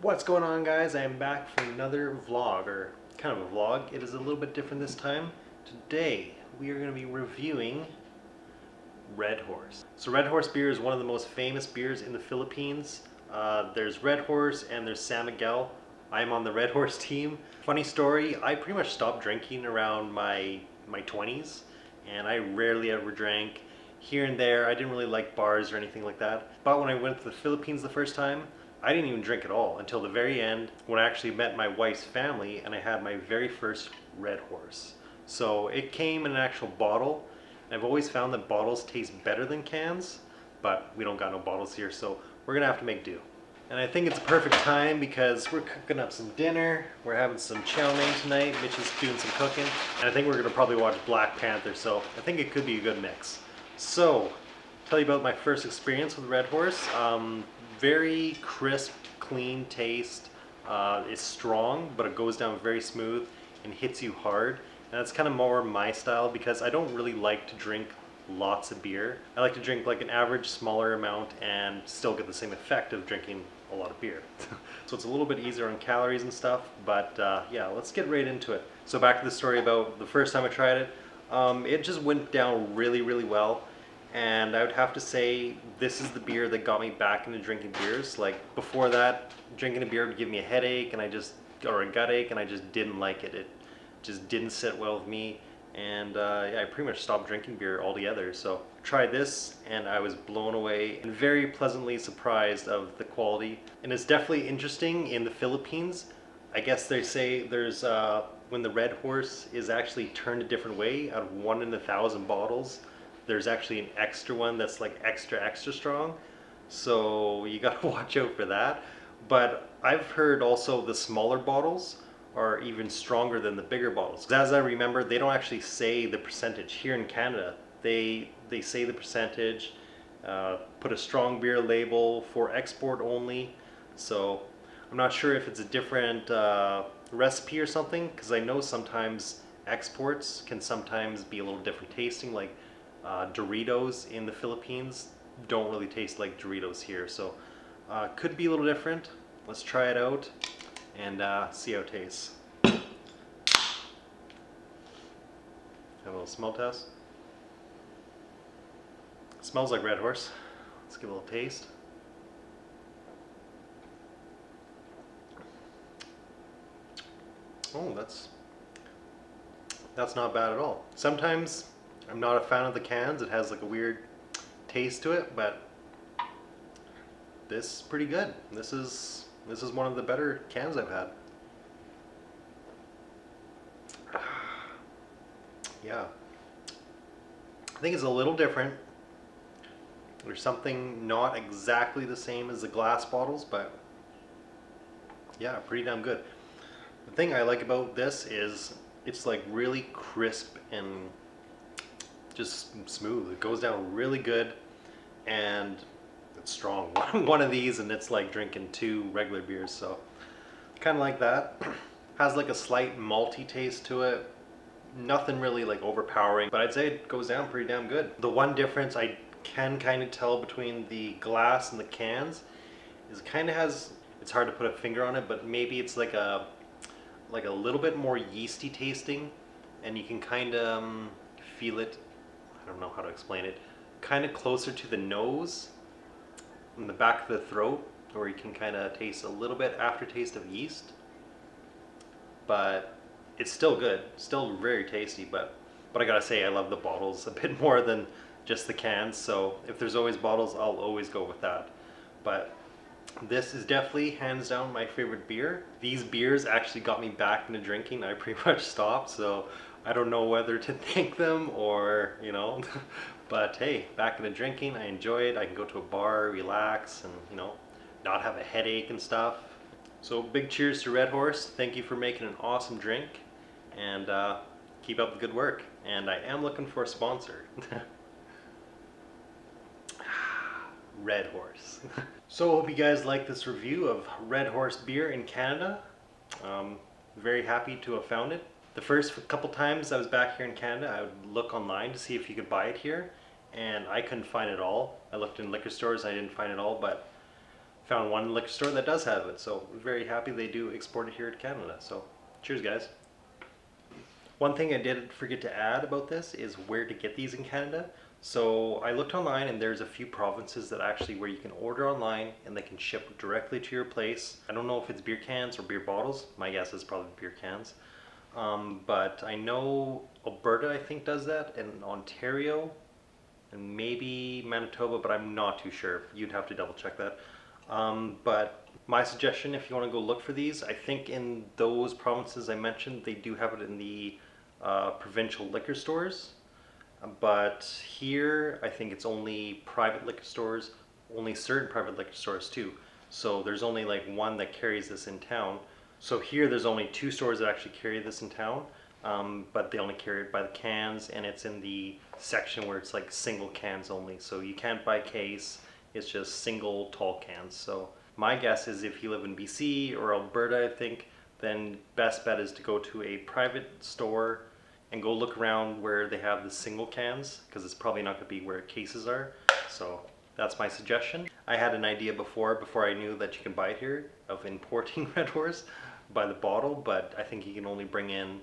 What's going on, guys? I am back for another vlog, or kind of a vlog. It is a little bit different this time. Today we are going to be reviewing Red Horse. So Red Horse beer is one of the most famous beers in the Philippines. There's Red Horse and there's San Miguel. I'm on the Red Horse team. Funny story, I pretty much stopped drinking around my 20s, and I rarely ever drank. Here and there, I didn't really like bars or anything like that. But when I went to the Philippines the first time, I didn't even drink at all until the very end when I actually met my wife's family and I had my very first Red Horse. So it came in an actual bottle. I've always found that bottles taste better than cans, but we don't got no bottles here, so we're gonna have to make do. And I think it's a perfect time because we're cooking up some dinner. We're having some chow mein tonight. Mitch is doing some cooking. And I think we're gonna probably watch Black Panther, so I think it could be a good mix. So, tell you about my first experience with Red Horse. Very crisp, clean taste. It's strong, but it goes down very smooth and hits you hard. And that's kind of more my style because I don't really like to drink lots of beer. I like to drink like an average smaller amount and still get the same effect of drinking a lot of beer. So it's a little bit easier on calories and stuff, but yeah, let's get right into it. So back to the story about the first time I tried it. It just went down really, really well. And I would have to say this is the beer that got me back into drinking beers. Like before that, drinking a beer would give me a headache and or a gut ache, and I just didn't like it. It just didn't sit well with me. And yeah, I pretty much stopped drinking beer altogether. So tried this and I was blown away and very pleasantly surprised of the quality. And it's definitely interesting in the Philippines. I guess they say there's when the Red Horse is actually turned a different way, out of 1 in 1,000 bottles, there's actually an extra one that's like extra strong. So you gotta watch out for that. But I've heard also the smaller bottles are even stronger than the bigger bottles. As I remember, they don't actually say the percentage here in Canada. They say the percentage, put a strong beer label for export only. So I'm not sure if it's a different recipe or something, because I know sometimes exports can sometimes be a little different tasting. Like Doritos in the Philippines don't really taste like Doritos here, so could be a little different. Let's try it out and see how it tastes. Have a little smell test. Smells like Red Horse. Let's give it a little taste. Oh, that's not bad at all. Sometimes I'm not a fan of the cans. It has like a weird taste to it, but this is pretty good. This is one of the better cans I've had. Yeah. I think it's a little different. There's something not exactly the same as the glass bottles, but yeah, pretty damn good. The thing I like about this is it's like really crisp and just smooth. It goes down really good and it's strong. One of these and it's like drinking 2 regular beers, so kind of like that. Has like a slight malty taste to it. Nothing really like overpowering, but I'd say it goes down pretty damn good. The one difference I can kind of tell between the glass and the cans is it kind of has, it's hard to put a finger on it, but maybe it's like a little bit more yeasty tasting, and you can kind of feel it. I don't know how to explain it. Kind of closer to the nose, in the back of the throat, where you can kind of taste a little bit aftertaste of yeast. But it's still good, still very tasty. But I gotta say, I love the bottles a bit more than just the cans. So if there's always bottles, I'll always go with that. But this is definitely hands down my favorite beer. These beers actually got me back into drinking. I pretty much stopped, so I don't know whether to thank them or, you know, but hey, back into drinking. I enjoy it. I can go to a bar, relax, and, you know, not have a headache and stuff. So big cheers to Red Horse. Thank you for making an awesome drink, and keep up the good work. And I am looking for a sponsor. Red Horse. So I hope you guys like this review of Red Horse beer in Canada. Very happy to have found it. The first couple times I was back here in Canada, I would look online to see if you could buy it here, and I couldn't find it all. I looked in liquor stores, I didn't find it all, but found one liquor store that does have it, so very happy they do export it here to Canada. So cheers, guys. One thing I did forget to add about this is where to get these in Canada. So I looked online and there's a few provinces that actually where you can order online and they can ship directly to your place. I don't know if it's beer cans or beer bottles. My guess is probably beer cans. But I know Alberta, I think, does that, and Ontario, and maybe Manitoba, but I'm not too sure. You'd have to double check that. But my suggestion, if you want to go look for these, I think in those provinces I mentioned, they do have it in the provincial liquor stores. But here, I think it's only private liquor stores, only certain private liquor stores too. So there's only like one that carries this in town. So here, there's only 2 stores that actually carry this in town, but they only carry it by the cans, and it's in the section where it's like single cans only. So you can't buy case, it's just single tall cans. So my guess is if you live in BC or Alberta, I think, then best bet is to go to a private store and go look around where they have the single cans, because it's probably not going to be where cases are. So that's my suggestion. I had an idea before I knew that you can buy it here, of importing Red Horse by the bottle, but I think you can only bring in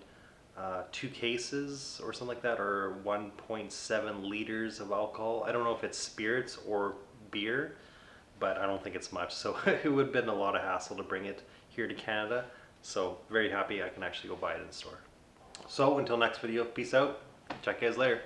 2 cases or something like that, or 1.7 liters of alcohol. I don't know if it's spirits or beer, but I don't think it's much. So it would have been a lot of hassle to bring it here to Canada. So very happy I can actually go buy it in the store. So until next video, peace out. Check you guys later.